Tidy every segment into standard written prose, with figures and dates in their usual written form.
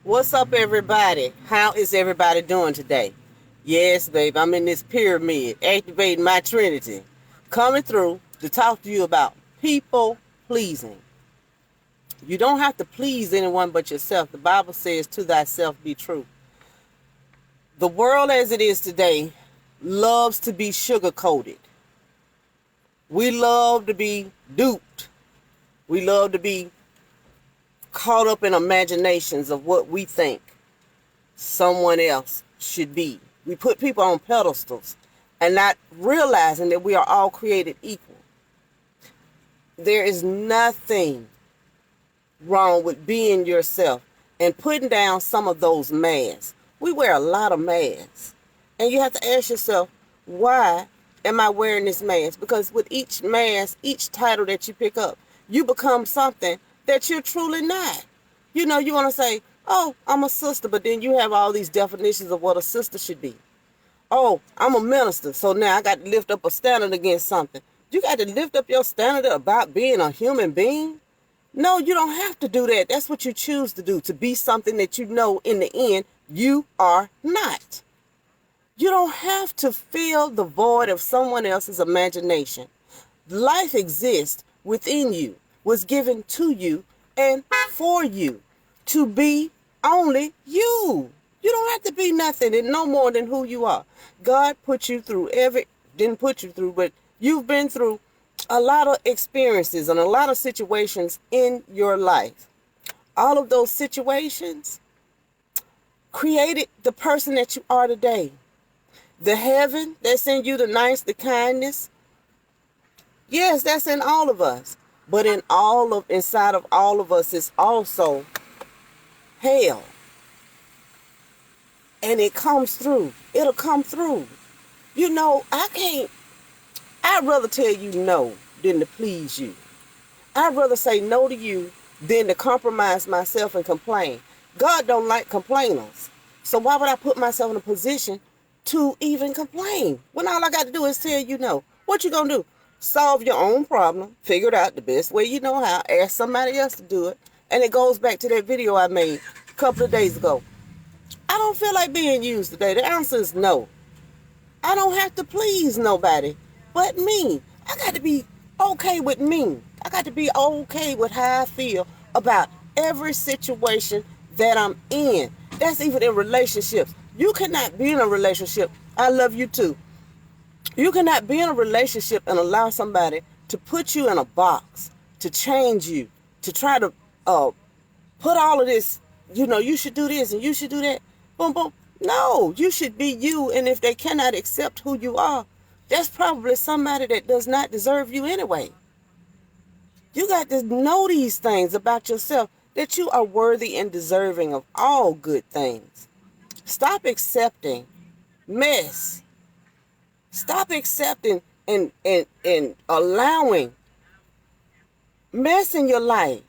What's up, everybody? How is everybody doing today? Yes, babe, I'm in this pyramid, activating my trinity, coming through to talk to you about people pleasing. You don't have to please anyone but yourself. The Bible says, to thyself be true. The world as it is today loves to be sugar coated. We love to be duped. We love to be caught up in imaginations of what we think someone else should be. We put people on pedestals and not realizing that we are all created equal. There is nothing wrong with being yourself and putting down some of those masks. We wear a lot of masks. And you have to ask yourself, why am I wearing this mask? Because with each mask, each title that you pick up, you become something that you're truly not. You know, you want to say, oh, I'm a sister, but then you have all these definitions of what a sister should be. Oh, I'm a minister, so now I got to lift up a standard against something. You got to lift up your standard about being a human being? No, you don't have to do that. That's what you choose to do, to be something that you know in the end you are not. You don't have to fill the void of someone else's imagination. Life exists within you, was given to you and for you to be only you. You don't have to be nothing and no more than who you are. God put you through didn't put you through, but you've been through a lot of experiences and a lot of situations in your life. All of those situations created the person that you are today. The heaven that's in you, the nice, the kindness, yes, that's in all of us. But inside of all of us is also hell. And it comes through. It'll come through. You know, I'd rather tell you no than to please you. I'd rather say no to you than to compromise myself and complain. God don't like complainers. So why would I put myself in a position to even complain when all I got to do is tell you no? What you gonna do? Solve your own problem, figure it out the best way you know how, ask somebody else to do it. And it goes back to that video I made a couple of days ago. I don't feel like being used today. The answer is no. I don't have to please nobody but me. I got to be okay with me. I got to be okay with how I feel about every situation that I'm in. That's even in relationships. You cannot be in a relationship. I love you too. You cannot be in a relationship and allow somebody to put you in a box, to change you, to try to put all of this, you should do this and you should do that. Boom, boom. No, you should be you. And if they cannot accept who you are, that's probably somebody that does not deserve you anyway. You got to know these things about yourself, that you are worthy and deserving of all good things. Stop accepting mess. Stop accepting and allowing mess in your life.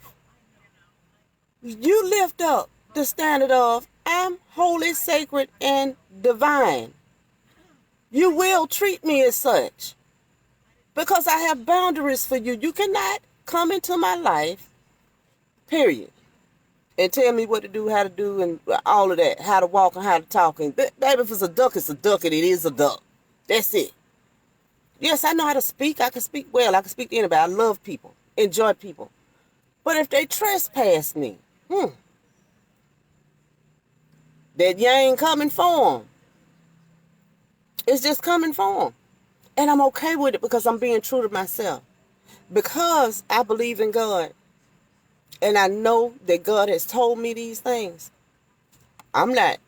You lift up the standard of, I'm holy, sacred, and divine. You will treat me as such because I have boundaries for you. You cannot come into my life, period, and tell me what to do, how to do, and all of that, how to walk and how to talk. And baby, if it's a duck, and it is a duck. That's it. Yes, I know how to speak. I can speak well. I can speak to anybody. I love people, enjoy people. But if they trespass me, that yang coming for them. It's just coming for them. And I'm okay with it because I'm being true to myself. Because I believe in God. And I know that God has told me these things. I'm not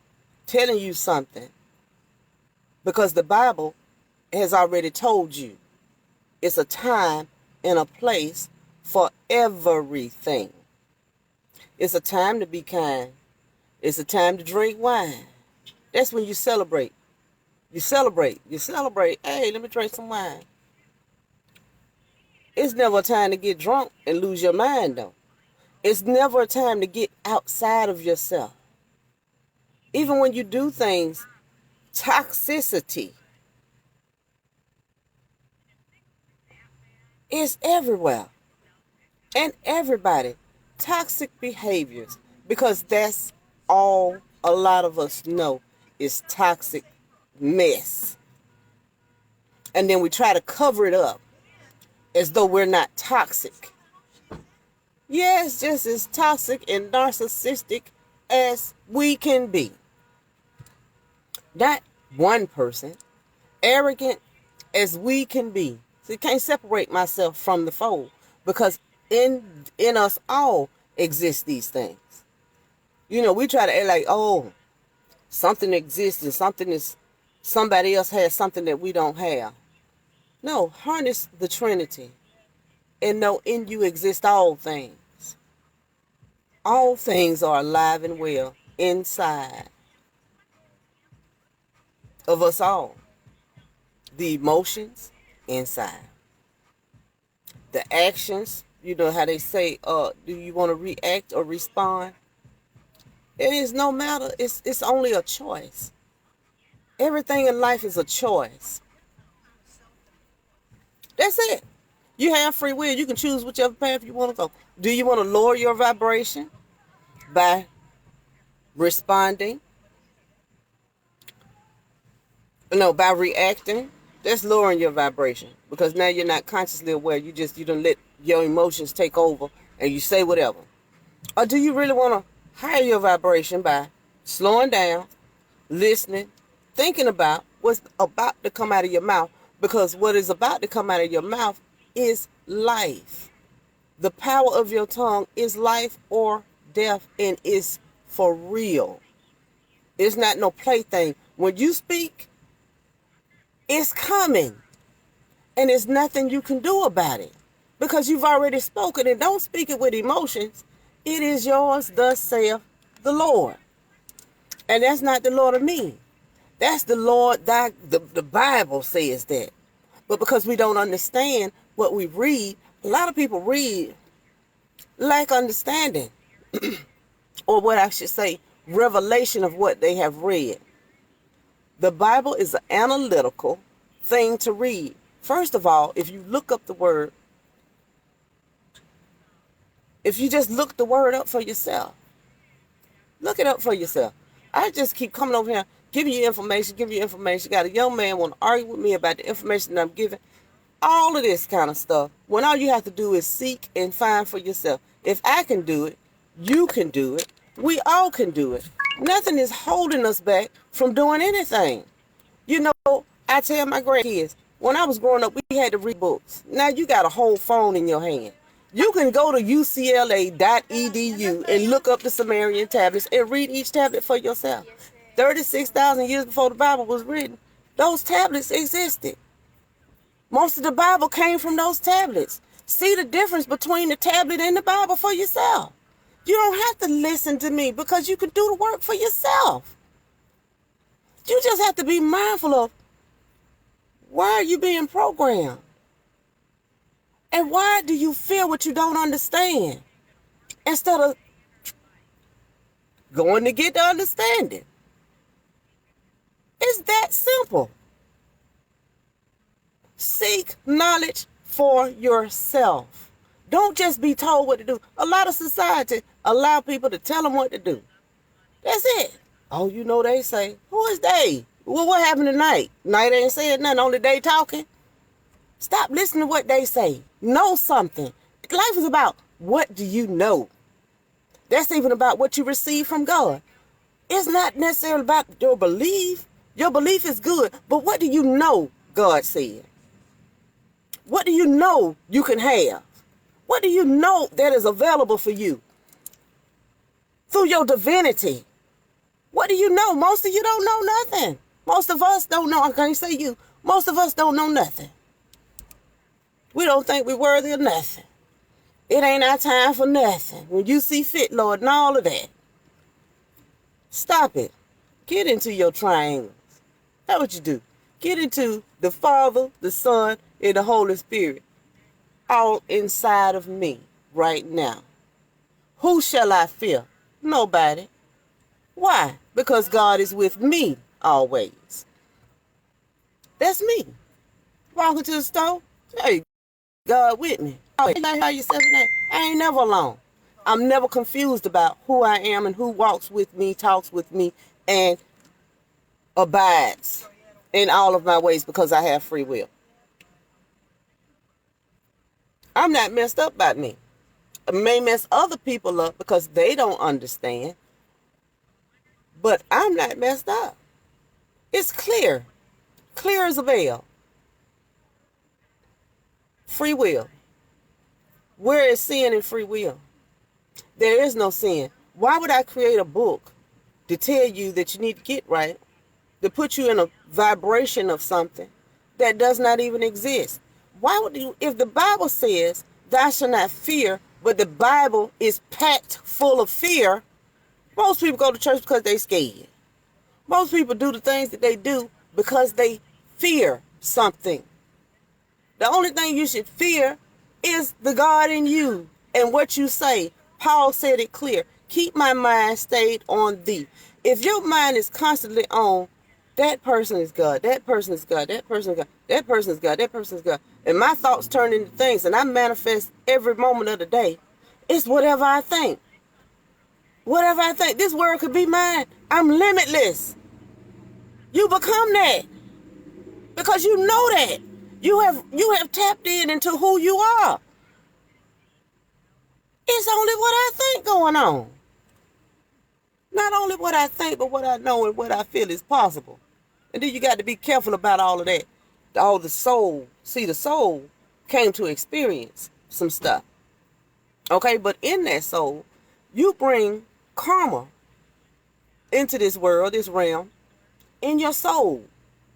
telling you something because the Bible has already told you. It's a time and a place for everything. It's a time to be kind. It's a time to drink wine. That's when you celebrate. You celebrate. Hey, let me drink some wine. It's never a time to get drunk and lose your mind, though. It's never a time to get outside of yourself. Even when you do things, toxicity is everywhere. And everybody. Toxic behaviors. Because that's all a lot of us know is toxic mess. And then we try to cover it up as though we're not toxic. Yeah, it's just as toxic and narcissistic as we can be. Not one person, arrogant as we can be. So you can't separate myself from the fold, because in us all exist these things. You know, we try to act like, oh, something exists and somebody else has something that we don't have. No, harness the Trinity and know in you exist all things. All things are alive and well inside of us all. The emotions inside. The actions, you know how they say, do you want to react or respond? It is no matter. It's only a choice. Everything in life is a choice. That's it. You have free will. You can choose whichever path you want to go. Do you want to lower your vibration by responding? No, by reacting. That's lowering your vibration, because now you're not consciously aware. You don't let your emotions take over and you say whatever. Or do you really want to higher your vibration by slowing down, listening, thinking about what's about to come out of your mouth? Because what is about to come out of your mouth is life. The power of your tongue is life or death, and is for real. It's not no plaything. When you speak, it's coming. And there's nothing you can do about it, because you've already spoken. And don't speak it with emotions. It is yours, thus saith the Lord. And that's not the Lord of me. That's the Lord, the Bible says that. But because we don't understand what we read, a lot of people read lack understanding. Or what I should say, revelation of what they have read. The Bible is an analytical thing to read. First of all, if you look up the word, if you just look the word up for yourself, look it up for yourself. I just keep coming over here, giving you information. Got a young man want to argue with me about the information that I'm giving. All of this kind of stuff, when all you have to do is seek and find for yourself. If I can do it, you can do it. We all can do it. Nothing is holding us back from doing anything. You know, I tell my grandkids, when I was growing up, we had to read books. Now you got a whole phone in your hand. You can go to ucla.edu and look up the Sumerian tablets and read each tablet for yourself. 36,000 years before the Bible was written, those tablets existed. Most of the Bible came from those tablets. See the difference between the tablet and the Bible for yourself. You don't have to listen to me, because you can do the work for yourself. You just have to be mindful of, why are you being programmed? And why do you feel what you don't understand? Instead of going to get the understanding. It's that simple. Seek knowledge for yourself. Don't just be told what to do. A lot of society allow people to tell them what to do. That's it. Oh, you know they say, who is they? Well, what happened tonight? Night ain't saying nothing, only they talking. Stop listening to what they say. Know something. Life is about, what do you know? That's even about what you receive from God. It's not necessarily about your belief. Your belief is good, but what do you know God said? What do you know you can have? What do you know that is available for you through your divinity? What do you know? Most of you don't know nothing. Most of us don't know. I can't say you. Most of us don't know nothing. We don't think we're worthy of nothing. It ain't our time for nothing. When you see fit, Lord, and all of that. Stop it. Get into your triangles. That's what you do. Get into the Father, the Son, and the Holy Spirit. All inside of me right now. Who shall I fear? Nobody. Why? Because God is with me always. That's me. Walking to the store. Hey, God with me. Oh, how yourself in there? I ain't never alone. I'm never confused about who I am and who walks with me, talks with me, and abides in all of my ways because I have free will. I'm not messed up by me. It may mess other people up because they don't understand, but I'm not messed up. It's clear as a bell. Free will. Where is sin in free will? There is no sin. Why would I create a book to tell you that you need to get right, to put you in a vibration of something that does not even exist? Why would you, if the Bible says thou shalt not fear, but the Bible is packed full of fear? Most people go to church because they're scared. Most people do the things that they do because they fear something. The only thing you should fear is the God in you and what you say. Paul said it clear. Keep my mind stayed on thee. If your mind is constantly on, that person is God, that person is God, that person is God, that person is God, that person is God, and my thoughts turn into things, and I manifest every moment of the day, it's whatever I think. Whatever I think. This world could be mine. I'm limitless. You become that because you know that. You have tapped into who you are. It's only what I think going on. Not only what I think, but what I know and what I feel is possible. And then you got to be careful about all of that. All the soul. See, the soul came to experience some stuff. Okay, but in that soul, you bring karma into this world, this realm, in your soul.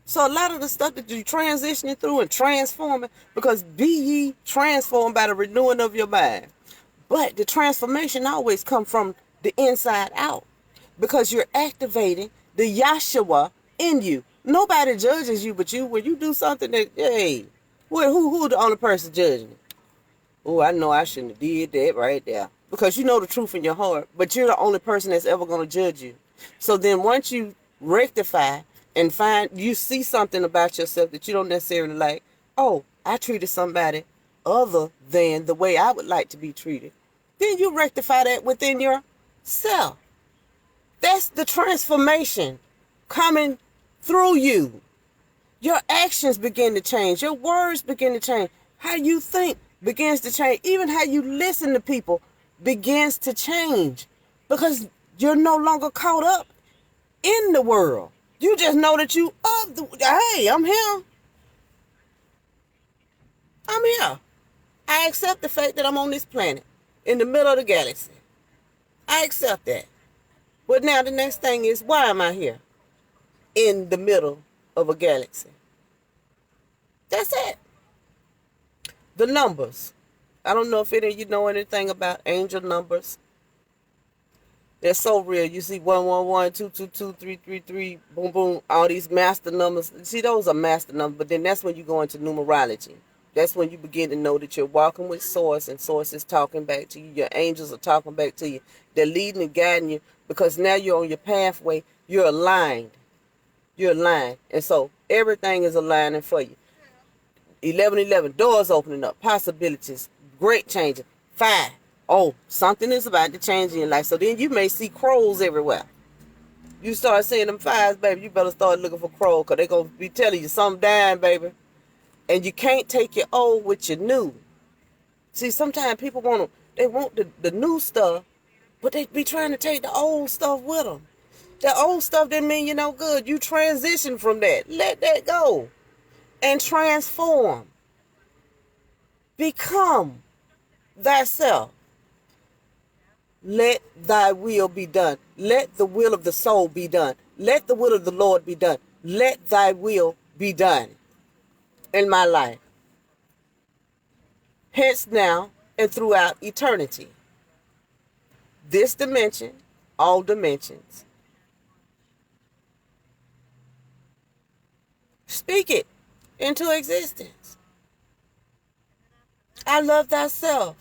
So a lot of the stuff that you're transitioning through and transforming, because be ye transformed by the renewing of your mind. But the transformation always comes from the inside out, because you're activating the Yahshua in you. Nobody judges you but you. When you do something that, hey, who the only person judging it? Oh, I know I shouldn't have did that right there. Because you know the truth in your heart, but you're the only person that's ever going to judge you. So then once you rectify and find, you see something about yourself that you don't necessarily like, oh, I treated somebody other than the way I would like to be treated. Then you rectify that within yourself. That's the transformation coming through you. Your actions begin to change. Your words begin to change. How you think begins to change. Even how you listen to people begins to change. Because you're no longer caught up in the world. You just know that you of the, hey, I'm here. I'm here. I accept the fact that I'm on this planet in the middle of the galaxy. I accept that. But now the next thing is, why am I here in the middle of a galaxy? That's it. The numbers. I don't know if any of you know anything about angel numbers. They're so real. You see 111, 222, 333, boom, boom, all these master numbers. See, those are master numbers, but then that's when you go into numerology. That's when you begin to know that you're walking with Source, and Source is talking back to you. Your angels are talking back to you. They're leading and guiding you, because now you're on your pathway. You're aligned. You're aligned. And so everything is aligning for you. 1111, doors opening up, possibilities, great changes. 5, oh, something is about to change in your life. So then you may see crows everywhere. You start seeing them 5s, baby, you better start looking for crows, because they're going to be telling you something dying, baby. And you can't take your old with your new. See, sometimes people want the new stuff, but they be trying to take the old stuff with them. The old stuff didn't mean you no good. You transition from that. Let that go. And transform. Become thyself. Let thy will be done. Let the will of the soul be done. Let the will of the Lord be done. Let thy will be done in my life. Hence now and throughout eternity. This dimension, all dimensions. Speak it into existence. I love thyself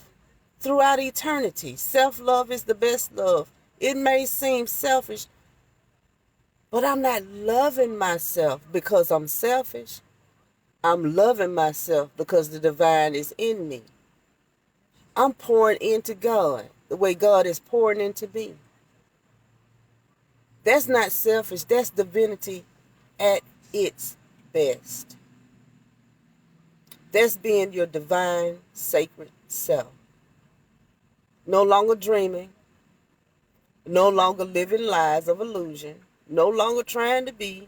throughout eternity. Self-love is the best love. It may seem selfish, but I'm not loving myself because I'm selfish. I'm loving myself because the divine is in me. I'm pouring into God. the way God is pouring into me. That's not selfish. That's divinity at its best. That's being your divine, sacred self. No longer dreaming. No longer living lies of illusion. No longer trying to be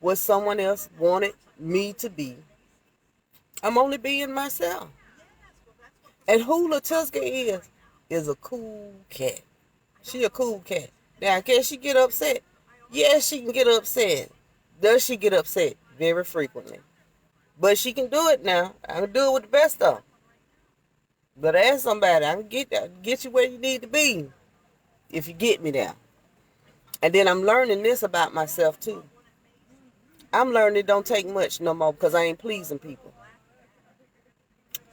what someone else wanted me to be. I'm only being myself. And who Latuska is a cool cat. She a cool cat. Now, can she get upset? Yes, she can get upset. Does she get upset? Very frequently. But she can do it now. I can do it with the best of them. But ask somebody, I can get you where you need to be if you get me there. And then I'm learning this about myself too. I'm learning it don't take much no more because I ain't pleasing people.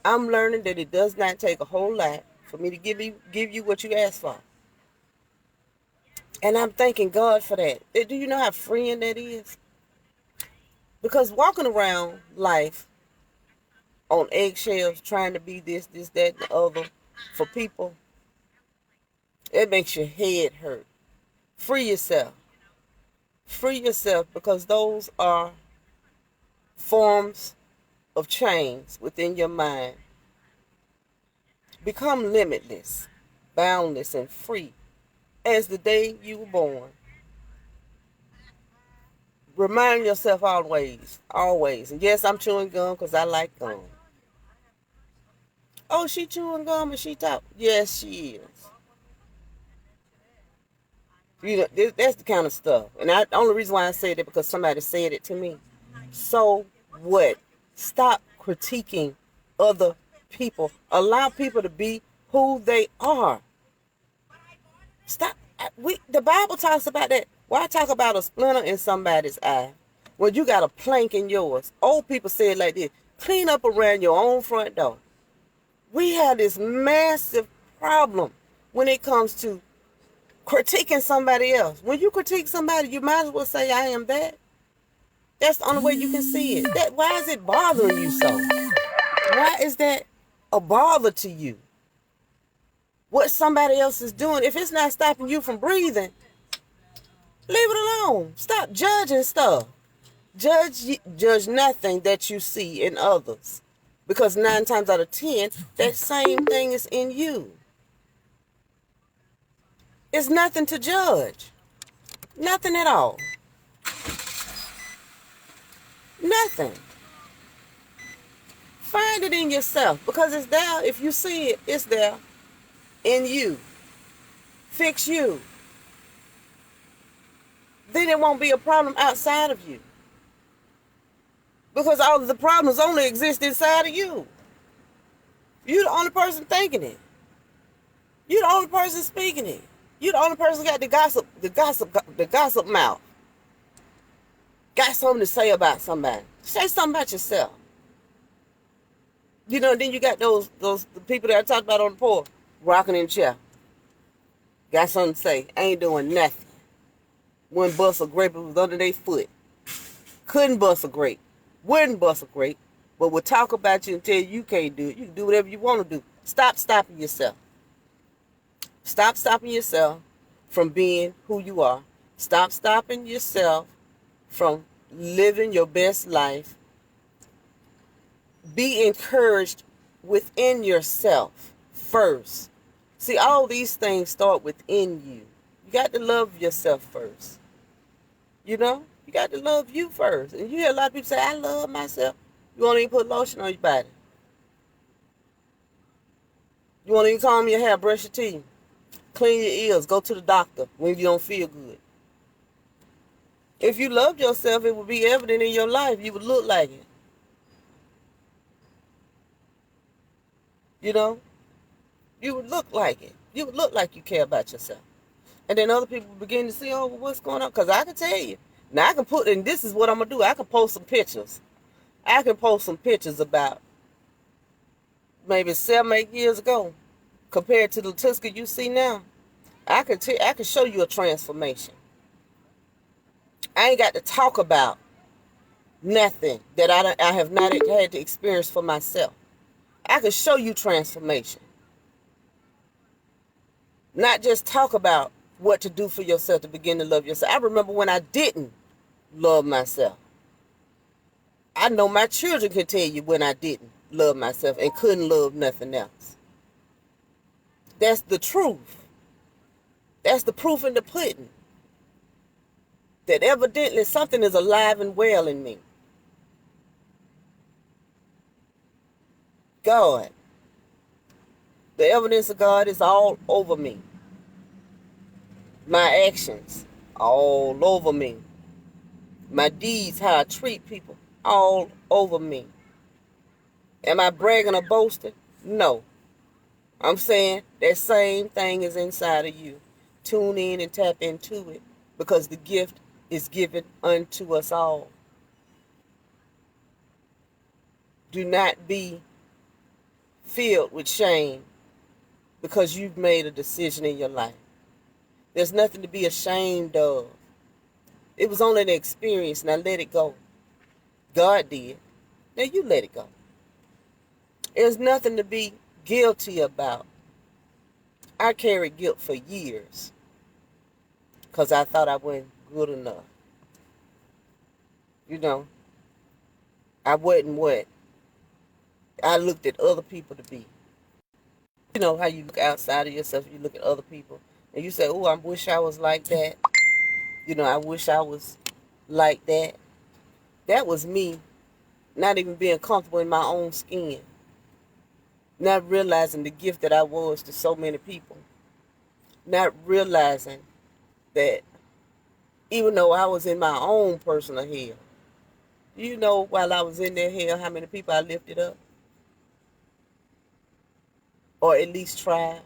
I'm learning that it does not take a whole lot for me to give you what you asked for. And I'm thanking God for that. Do you know how freeing that is? Because walking around life on eggshells, trying to be this, that, and the other for people, it makes your head hurt. Free yourself. Free yourself, because those are forms of chains within your mind. Become limitless, boundless, and free as the day you were born. Remind yourself always. And yes, I'm chewing gum because I like gum. Oh, she chewing gum and she talk. Yes, she is. You know, that's the kind of stuff. And the only reason why I say that because somebody said it to me. So what? Stop critiquing other people. Allow people to be who they are. Stop. The Bible talks about that. Why talk about a splinter in somebody's eye when you got a plank in yours? Old people say it like this: clean up around your own front door. We have this massive problem when it comes to critiquing somebody else. When you critique somebody, you might as well say, I am that. That's the only way you can see it. Why is it bothering you so? Why is that a bother to you? What somebody else is doing, if it's not stopping you from breathing, leave it alone. Stop judging stuff. Judge nothing that you see in others. Because 9 times out of 10, that same thing is in you. It's nothing to judge. Nothing at all. Nothing. Find it in yourself because it's there. If you see it, it's there in you. Fix you. Then it won't be a problem outside of you. Because all of the problems only exist inside of you. You're the only person thinking it. You're the only person speaking it. You're the only person got the gossip mouth. Got something to say about somebody. Say something about yourself. You know, then you got those the people that I talked about on the porch, rocking in the chair. Got something to say. Ain't doing nothing. Wouldn't bust a grape, it was under their foot. Couldn't bust a grape. Wouldn't bust a grape. But would talk about you and tell you can't do it. You can do whatever you want to do. Stop stopping yourself. Stop stopping yourself from being who you are. Stop stopping yourself from living your best life. Be encouraged within yourself first. See, all these things start within you. You got to love yourself first. You know, you got to love you first. And you hear a lot of people say, I love myself. You won't even put lotion on your body. You won't even comb your hair, brush your teeth. Clean your ears, go to the doctor when you don't feel good. If you loved yourself, it would be evident in your life. You would look like it. You know? You would look like it. You would look like you care about yourself. And then other people begin to see, oh, well, what's going on? Because I can tell you. Now, I can put, and this is what I'm going to do. I can post some pictures. I can post some pictures about maybe 7, 8 years ago compared to the Tusker you see now. I can show you a transformation. I ain't got to talk about nothing that I have not had to experience for myself. I can show you transformation. Not just talk about what to do for yourself to begin to love yourself. I remember when I didn't love myself. I know my children can tell you when I didn't love myself and couldn't love nothing else. That's the truth. That's the proof in the pudding. That evidently something is alive and well in me. God. The evidence of God is all over me. My actions, all over me. My deeds, how I treat people, all over me. Am I bragging or boasting? No. I'm saying that same thing is inside of you. Tune in and tap into it because the gift is given unto us all. Do not be filled with shame because you've made a decision in your life. There's nothing to be ashamed of. It was only an experience. Now let it go. God did. Now you let it go. There's nothing to be guilty about. I carried guilt for years because I thought I wasn't good enough. You know, I wasn't what I looked at other people to be. You know how you look outside of yourself, you look at other people, and you say, oh, I wish I was like that. You know, I wish I was like that. That was me not even being comfortable in my own skin. Not realizing the gift that I was to so many people. Not realizing that even though I was in my own personal hell, you know, while I was in that hell, how many people I lifted up? Or at least tried.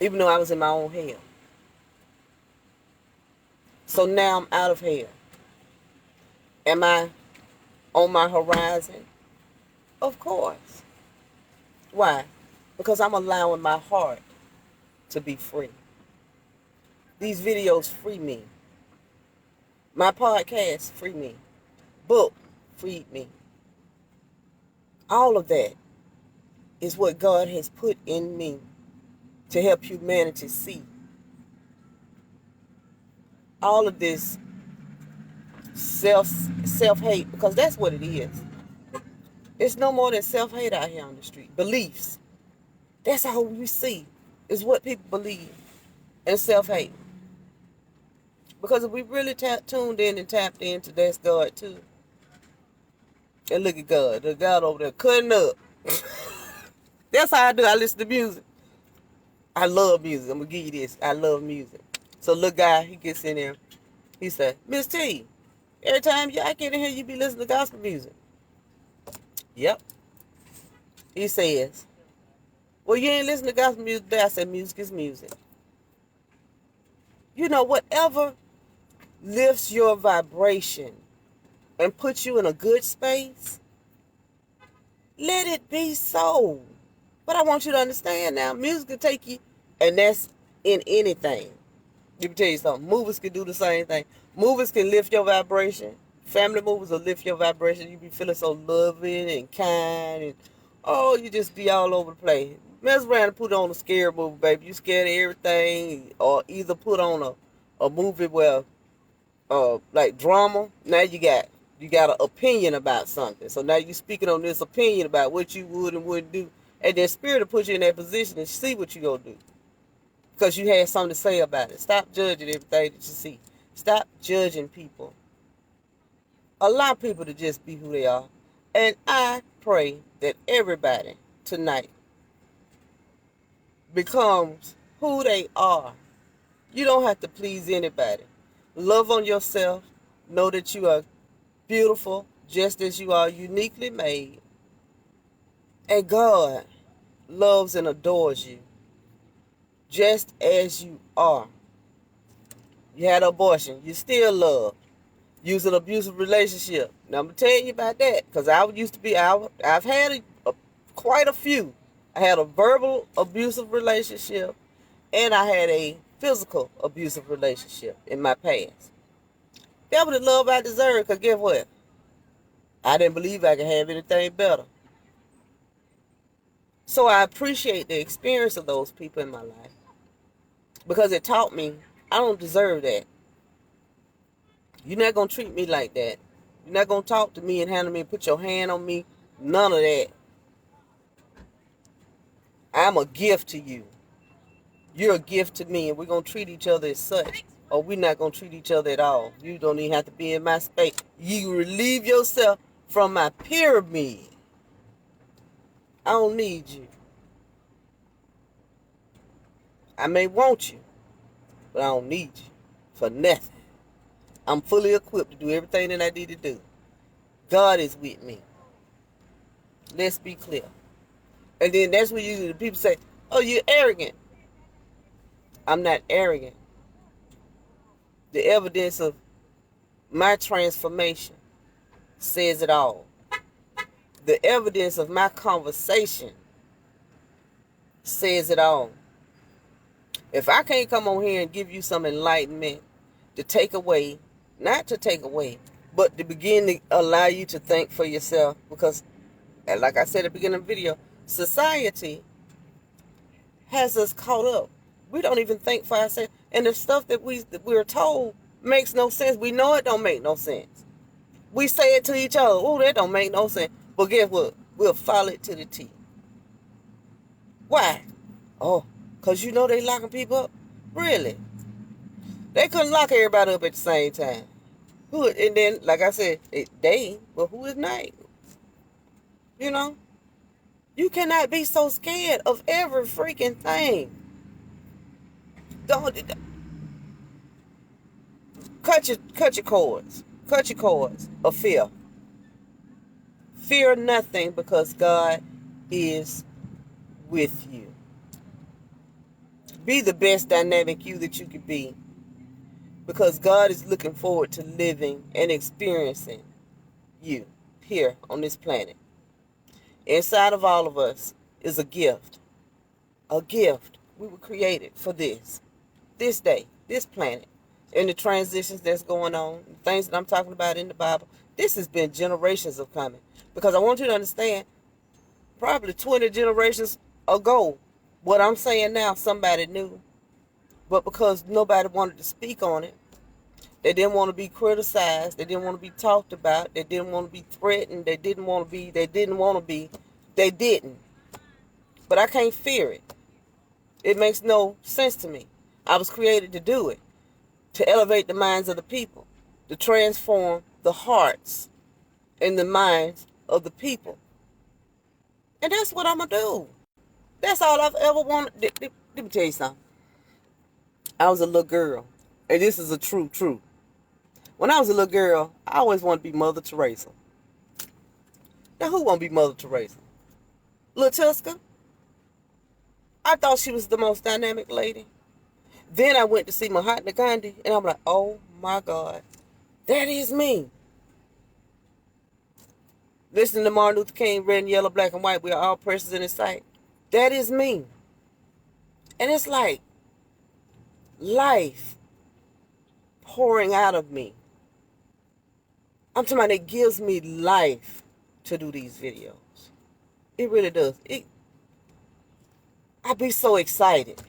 Even though I was in my own hell. So now I'm out of hell. Am I on my horizon? Of course. Why? Because I'm allowing my heart to be free. These videos free me. My podcast free me. Book freed me. All of that is what God has put in me to help humanity see. All of this self-hate, because that's what it is. It's no more than self-hate out here on the street. Beliefs. That's all we see, is what people believe. And self-hate. Because if we really tuned in and tapped into that's God too. And look at God. The God over there cutting up. That's how I do. I listen to music. I love music. I'm going to give you this. I love music. So little guy, he gets in there. He said, Miss T, every time I get in here, you be listening to gospel music. Yep. He says, well, you ain't listening to gospel music today. I said, music is music. You know, whatever lifts your vibration and puts you in a good space, let it be so. But I want you to understand now, music can take you, and that's in anything. Let me tell you something. Movies can do the same thing. Movies can lift your vibration. Family movies will lift your vibration. You be feeling so loving and kind, and oh, you just be all over the place. Mess around and put on a scary movie, baby. You scared of everything, or either put on a movie where like drama. Now you got an opinion about something. So now you speaking on this opinion about what you would and wouldn't do, and then spirit will put you in that position and see what you gonna do. Because you had something to say about it. Stop judging everything that you see. Stop judging people. Allow people to just be who they are. And I pray that everybody tonight becomes who they are. You don't have to please anybody. Love on yourself. Know that you are beautiful just as you are, uniquely made. And God loves and adores you just as you are. You had an abortion. You still love. Use an abusive relationship. Now I'm gonna tell you about that because I used to be. I've had quite a few. I had a verbal abusive relationship, and I had a physical abusive relationship in my past. That was the love I deserved. Cause guess what? I didn't believe I could have anything better. So I appreciate the experience of those people in my life because it taught me I don't deserve that. You're not going to treat me like that. You're not going to talk to me and handle me and put your hand on me. None of that. I'm a gift to you. You're a gift to me, and we're going to treat each other as such, or we're not going to treat each other at all. You don't even have to be in my space. You relieve yourself from my pyramid. I don't need you. I may want you, but I don't need you for nothing. I'm fully equipped to do everything that I need to do. God is with me. Let's be clear. And then that's when usually the people say, oh, you're arrogant. I'm not arrogant. The evidence of my transformation says it all. The evidence of my conversation says it all. If I can't come on here and give you some enlightenment to take away, not to take away, but to begin to allow you to think for yourself, because, like I said at the beginning of the video, society has us caught up. We don't even think for ourselves. And the stuff that we're told makes no sense. We know it don't make no sense. We say it to each other, oh, that don't make no sense. But guess what? We'll follow it to the T. Why? Oh, because you know they locking people up? Really? They couldn't lock everybody up at the same time. Who? And then, like I said, but who is not? You know? You cannot be so scared of every freaking thing. Don't cut your cords. Cut your cords of fear. Fear nothing because God is with you. Be the best dynamic you that you could be because God is looking forward to living and experiencing you here on this planet. Inside of all of us is a gift. A gift. We were created for this day, this planet, and the transitions that's going on, the things that I'm talking about in the Bible. This has been generations of coming. Because I want you to understand, probably 20 generations ago, what I'm saying now, somebody knew. But because nobody wanted to speak on it, they didn't want to be criticized, they didn't want to be talked about, they didn't want to be threatened, they didn't. But I can't fear it. It makes no sense to me. I was created to do it, to elevate the minds of the people, to transform the hearts and the minds of the people. And that's what I'm going to do. That's all I've ever wanted. Let me tell you something. I was a little girl, and this is a true truth. When I was a little girl, I always wanted to be Mother Teresa. Now, who want to be Mother Teresa? Little Tusker? I thought she was the most dynamic lady. Then I went to see Mahatma Gandhi, and I'm like, oh my God, that is me. Listening to Martin Luther King, red and yellow, black and white, we are all precious in his sight. That is me. And it's like life pouring out of me. I'm talking about it gives me life to do these videos. It really does. I'd be so excited.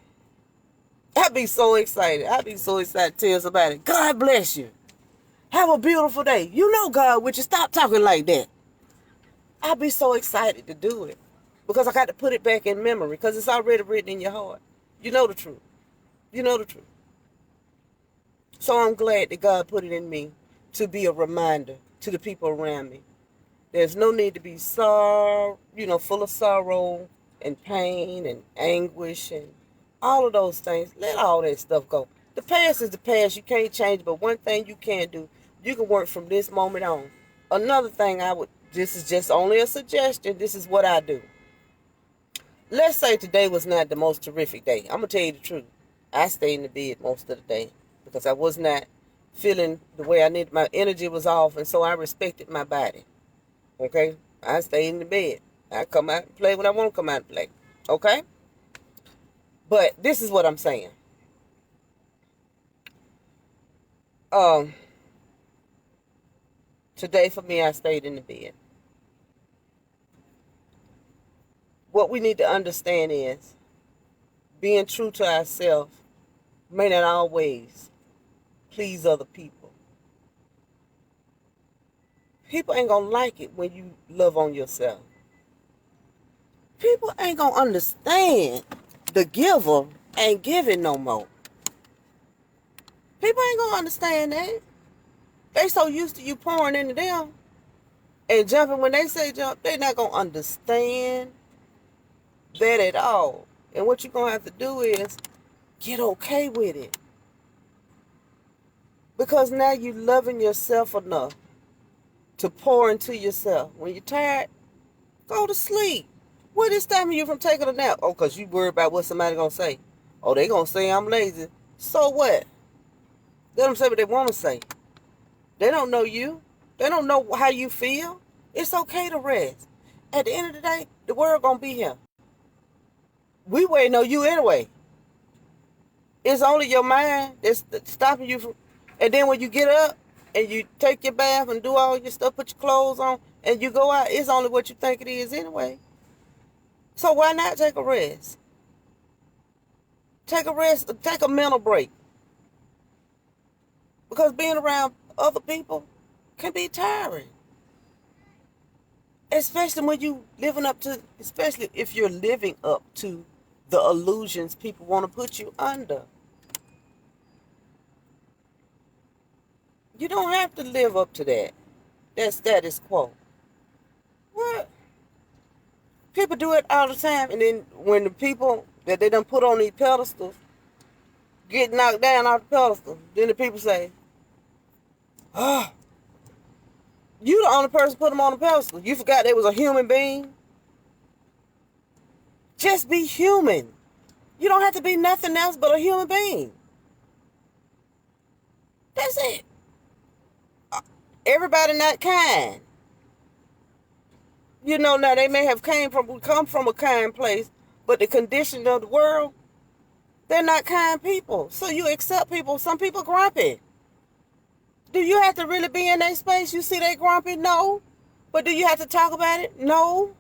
I'd be so excited to tell somebody, God bless you. Have a beautiful day. You know God with you. Stop talking like that. I'd be so excited to do it. Because I got to put it back in memory. Because it's already written in your heart. You know the truth. You know the truth. So I'm glad that God put it in me to be a reminder to the people around me. There's no need to be full of sorrow and pain and anguish and all of those things. Let all that stuff go. The past is the past. You can't change it. But one thing you can do, you can work from this moment on. Another thing this is just only a suggestion. This is what I do. Let's say today was not the most terrific day. I'm going to tell you the truth. I stayed in the bed most of the day because I was not feeling the way I needed. My energy was off, and so I respected my body. Okay? I stayed in the bed. I come out and play when I want to come out and play. Okay? But this is what I'm saying. Today for me, I stayed in the bed. what we need to understand is being true to ourselves may not always please other people. People ain't gonna like it when you love on yourself. People ain't gonna understand the giver ain't giving no more. People ain't gonna understand that. They so used to you pouring into them and jumping when they say jump, they not gonna understand that at all. And what you're gonna have to do is get okay with it. Because now you loving yourself enough to pour into yourself. When you're tired, go to sleep. What is stopping you from taking a nap? Oh, because you worry about what somebody going to say. Oh, they going to say I'm lazy. So what? Let them say what they want to say. They don't know you. They don't know how you feel. It's okay to rest. At the end of the day, the world going to be here. We waiting on you anyway. It's only your mind that's stopping you from. And then when you get up and you take your bath and do all your stuff, put your clothes on, and you go out, it's only what you think it is anyway. So why not take a rest? Take a rest, take a mental break. Because being around other people can be tiring. Especially when you living up to, especially if you're living up to the illusions people want to put you under. You don't have to live up to that. That status quo. What? People do it all the time, and then when the people that they done put on these pedestals get knocked down off the pedestal, then the people say, "Oh, you the only person put them on the pedestal. You forgot they was a human being. Just be human. You don't have to be nothing else but a human being. That's it. Everybody not kind. You know, now they may have come from a kind place, but the condition of the world, they're not kind people. So you accept people. Some people grumpy. Do you have to really be in their space? You see they grumpy? No. But do you have to talk about it? No.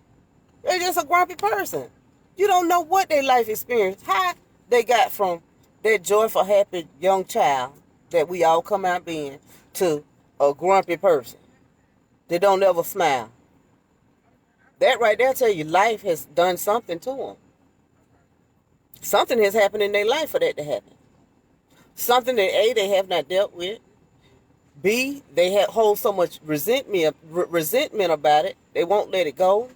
They're just a grumpy person. You don't know what their life experience, how they got from that joyful, happy young child that we all come out being to a grumpy person. They don't ever smile. That right there tell you life has done something to them. Something has happened in their life for that to happen. Something that A, they have not dealt with. B, they hold so much resentment about it, they won't let it go.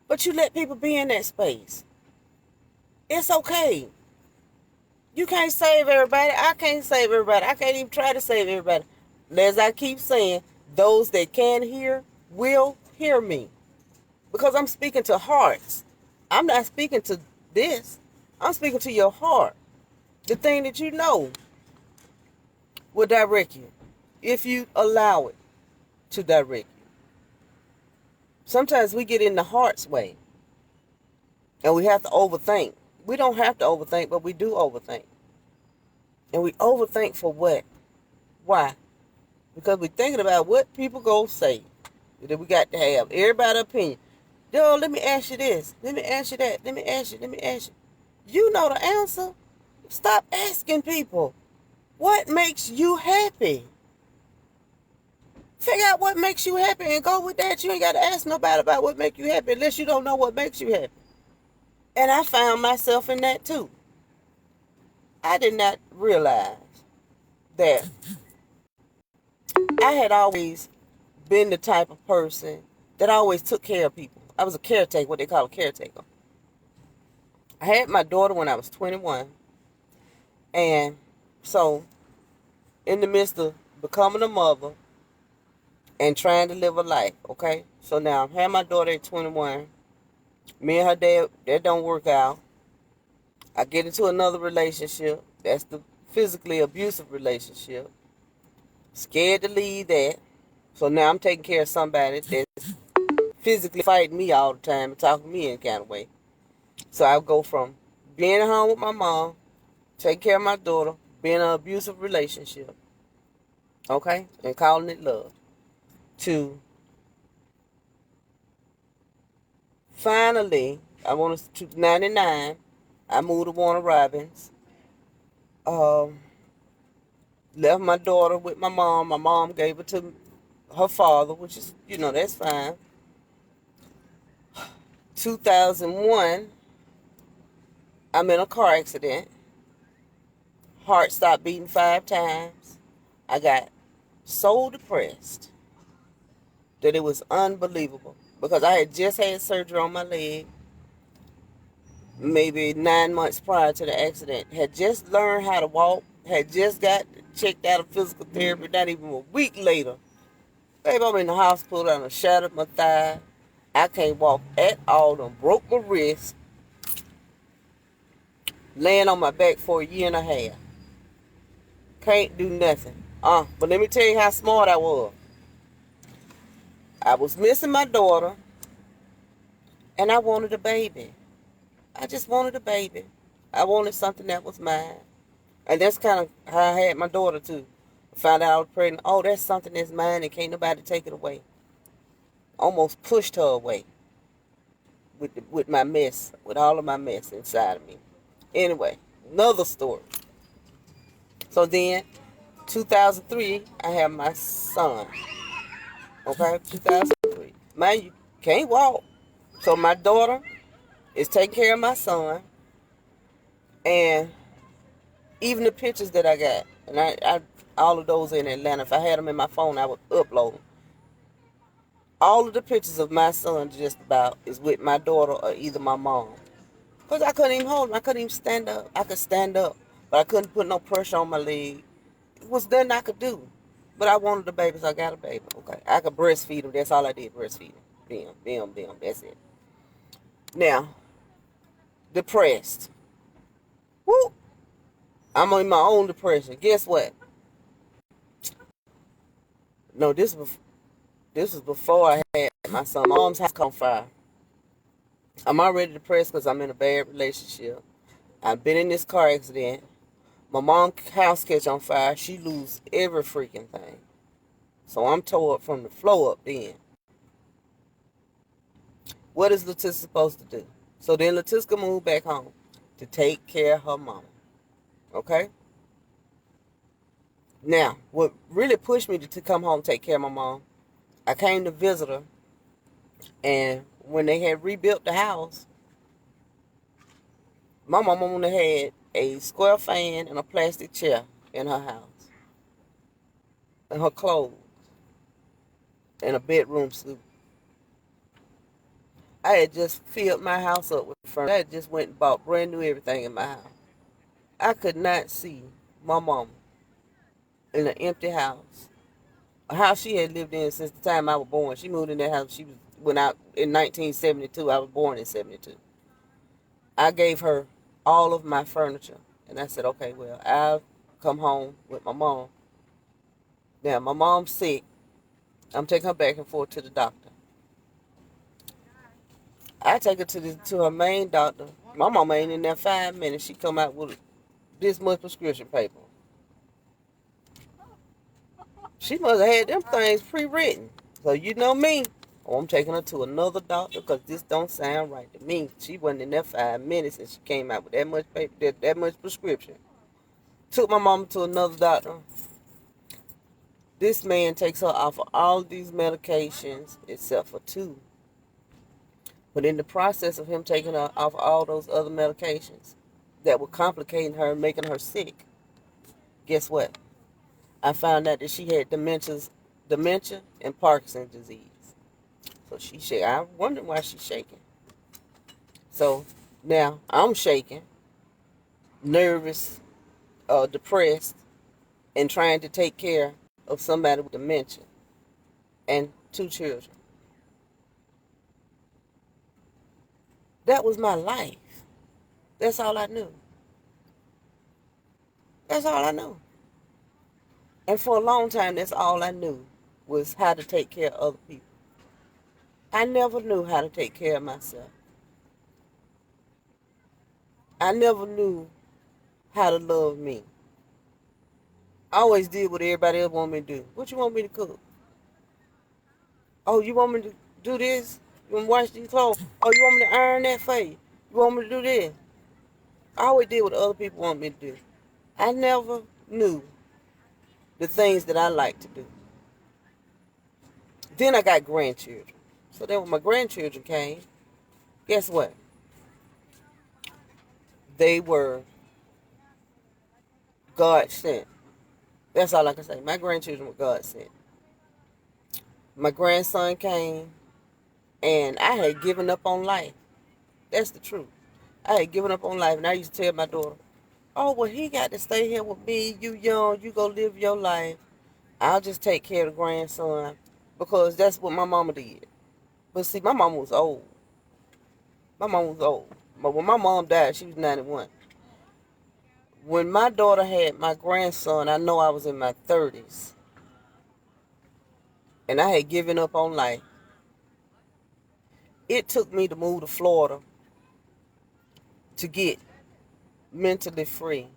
But you let people be in that space. It's okay. You can't save everybody. I can't save everybody. I can't even try to save everybody. As I keep saying, those that can hear will hear me. Because I'm speaking to hearts. I'm not speaking to this. I'm speaking to your heart. The thing that you know will direct you. If you allow it to direct you. Sometimes we get in the heart's way. And we have to overthink. We don't have to overthink, but we do overthink. And we overthink for what? Why? Because we're thinking about what people go say. That we got to have. Everybody's opinion. Yo, let me ask you this. Let me ask you that. Let me ask you. You know the answer. Stop asking people. What makes you happy? Figure out what makes you happy and go with that. You ain't got to ask nobody about what makes you happy unless you don't know what makes you happy. And I found myself in that too. I did not realize that I had always been the type of person that always took care of people. I was a caretaker, what they call a caretaker. I had my daughter when I was 21. And so, in the midst of becoming a mother and trying to live a life, okay? So now, I had my daughter at 21. Me and her dad, that don't work out. I get into another relationship. That's the physically abusive relationship. Scared to leave that. So now I'm taking care of somebody that's physically fighting me all the time and talking to me in kind of way. So I'll go from being at home with my mom, taking care of my daughter, being in an abusive relationship, okay, and calling it love, to finally, I wanted to 99. I moved to Warner Robins. Um, Left my daughter with my mom. My mom gave her to her father, which is, that's fine. 2001, I'm in a car accident. Heart stopped beating 5 times. I got so depressed that it was unbelievable because I had just had surgery on my leg maybe 9 months prior to the accident. Had just learned how to walk, had just got checked out of physical therapy, not even a week later. Baby, I'm in the hospital and I shattered my thigh. I can't walk at all. I broke my wrist, laying on my back for a year and a half. Can't do nothing. But let me tell you how smart I was. I was missing my daughter, and I wanted a baby. I just wanted a baby. I wanted something that was mine. And that's kind of how I had my daughter, too. Found out I was pregnant. Oh, that's something that's mine and can't nobody take it away. Almost pushed her away with my mess, with all of my mess inside of me. Anyway, another story. So then, 2003, I have my son. Okay, 2003. Man, you can't walk. So my daughter is taking care of my son. And even the pictures that I got, and I all of those in Atlanta, if I had them in my phone, I would upload them. All of the pictures of my son just about is with my daughter or either my mom. Because I couldn't even hold him. I couldn't even stand up. I could stand up, but I couldn't put no pressure on my leg. It was nothing I could do. But I wanted a baby, so I got a baby. Okay. I could breastfeed him. That's all I did, breastfeed him. Them. That's it. Now, depressed. Woo! I'm in my own depression. Guess what? No, this was before I had my son. My mom's house caught on fire. I'm already depressed because I'm in a bad relationship. I've been in this car accident. My mom's house catch on fire. She lose every freaking thing. So I'm tore up from the floor up then. What is Leticia supposed to do? So then Leticia moved back home to take care of her mama. Okay? Now, what really pushed me to come home and take care of my mom, I came to visit her, and when they had rebuilt the house, my mama only had a square fan and a plastic chair in her house, and her clothes, and a bedroom suite. I had just filled my house up with furniture. I had just went and bought brand new everything in my house. I could not see my mama in an empty house. A house she had lived in since the time I was born. She moved in that house. She went out in 1972. I was born in 72. I gave her all of my furniture. And I said, okay, well, I'll come home with my mom. Now, my mom's sick. I'm taking her back and forth to the doctor. I take her to her main doctor. My mama ain't in there 5 minutes. She come out with this much prescription paper. She must have had them things pre-written. So you know me. Oh, I'm taking her to another doctor because this don't sound right to me. She wasn't in there 5 minutes and she came out with that much paper, that much prescription. Took my mama to another doctor. This man takes her off of all these medications except for two. But in the process of him taking her off all those other medications that were complicating her and making her sick, guess what? I found out that she had dementia and Parkinson's disease. So she shaking. I wondered why she's shaking. So now I'm shaking, nervous, depressed, and trying to take care of somebody with dementia and two children. That was my life. That's all I knew. That's all I knew. And for a long time, that's all I knew was how to take care of other people. I never knew how to take care of myself. I never knew how to love me. I always did what everybody else want me to do. What you want me to cook? Oh, you want me to do this? and wash these clothes. Oh, you want me to iron that for you? You want me to do this? I always did what other people want me to do. I never knew the things that I like to do. Then I got grandchildren. So then when my grandchildren came, guess what? They were God sent. That's all I can say. My grandchildren were God sent. My grandson came, and I had given up on life. That's the truth. I had given up on life, and I used to tell my daughter, oh, well, he got to stay here with me. You young. You go live your life. I'll just take care of the grandson, because that's what my mama did. But see, my mama was old. My mom was old. But when my mom died, she was 91. When my daughter had my grandson, I know I was in my 30s. And I had given up on life. It took me to move to Florida to get mentally free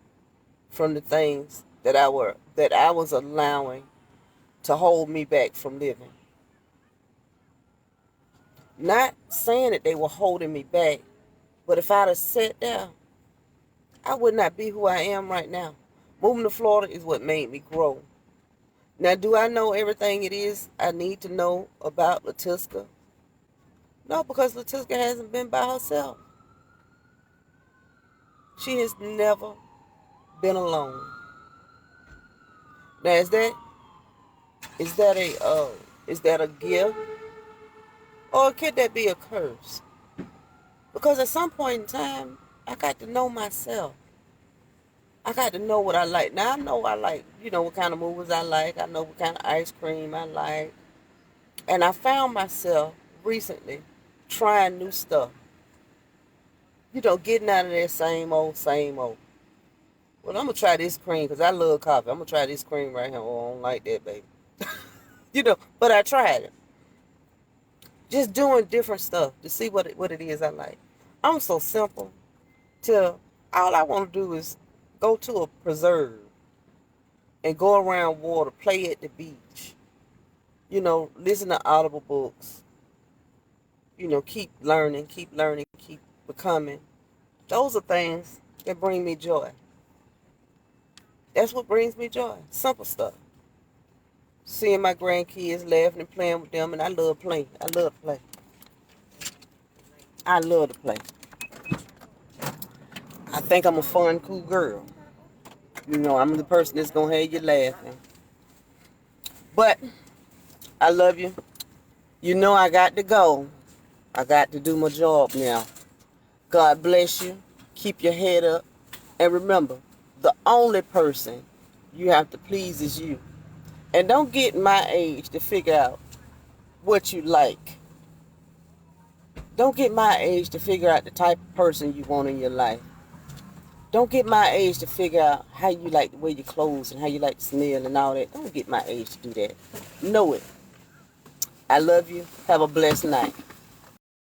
from the things that I was allowing to hold me back from living. Not saying that they were holding me back, but if I'd have sat down, I would not be who I am right now. Moving to Florida is what made me grow. Now, do I know everything it is I need to know about Latiska? No, because Latiska hasn't been by herself. She has never been alone. Now, is that a gift, or could that be a curse? Because at some point in time, I got to know myself. I got to know what I like. Now, I know I like, what kind of movies I like. I know what kind of ice cream I like. And I found myself recently trying new stuff. Getting out of that same old, same old. Well, I'm going to try this cream because I love coffee. I'm going to try this cream right here. Oh, I don't like that, baby. But I tried it. Just doing different stuff to see what it is I like. I'm so simple till all I want to do is go to a preserve and go around water, play at the beach, listen to audible books, keep learning, keep becoming. Those are things that bring me joy. That's what brings me joy. Simple stuff. Seeing my grandkids laughing and playing with them, and I love playing. I love to play. I love to play. I think I'm a fun, cool girl. I'm the person that's going to have you laughing. But I love you. I got to go. I got to do my job now. God bless you. Keep your head up. And remember, the only person you have to please is you. And don't get my age to figure out what you like. Don't get my age to figure out the type of person you want in your life. Don't get my age to figure out how you like to wear your clothes and how you like to smell and all that. Don't get my age to do that. Know it. I love you. Have a blessed night.